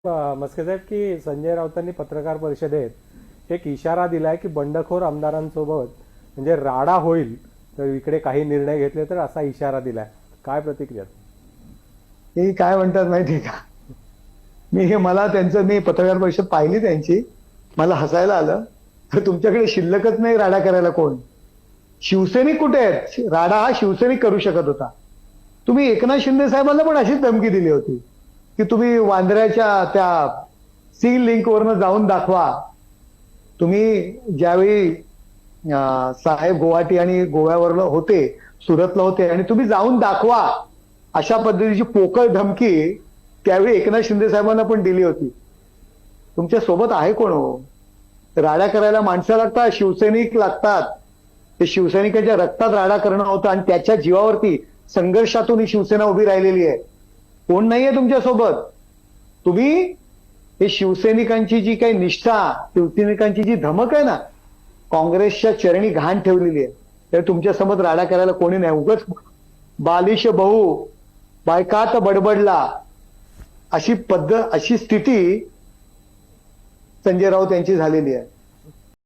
मस्के साहेब की संजय राऊतांनी पत्रकार परिषदेत एक इशारा दिलाय की बंडखोर आमदारांसोबत म्हणजे राडा होईल तर इकडे काही निर्णय घेतले तर असा इशारा दिलाय. काय प्रतिक्रिया? ते काय म्हणतात माहितीये का? मी पत्रकार परिषद पाहिली त्यांची. मला हसायला आलं. तर तुमच्याकडे शिल्लकच नाही राडा करायला कोण. शिवसैनिक कुठे आहेत? राडा हा शिवसैनिक करू शकत होता. तुम्ही एकनाथ शिंदे साहेबांना पण अशीच धमकी दिली होती की तुम्ही वांद्र्याच्या त्या सी लिंक वरनं जाऊन दाखवा. तुम्ही ज्यावेळी साहेब गुवाहाटी आणि गोव्यावरनं होते, सुरतला होते आणि तुम्ही जाऊन दाखवा अशा पद्धतीची पोकळ धमकी त्यावेळी एकनाथ शिंदे साहेबांना पण दिली होती. तुमच्या सोबत आहे कोण हो? राडा करायला माणसं लागतात, शिवसैनिक लागतात. ते शिवसैनिकांच्या रक्तात राडा करणं होतं आणि त्याच्या जीवावरती संघर्षातून ही शिवसेना उभी राहिलेली आहे. कोण नाहीये तुमच्या सोबत. तुम्ही हे शिवसैनिकांची जी काही निष्ठा, शिवसैनिकांची जी धमक आहे ना, काँग्रेसच्या चरणी घाण ठेवलेली आहे. तर तुमच्यासोबत राडा करायला कोणी नाही. उगाच बालिश बहु बायकात बडबडला अशी स्थिती संजय राऊत यांची झालेली आहे.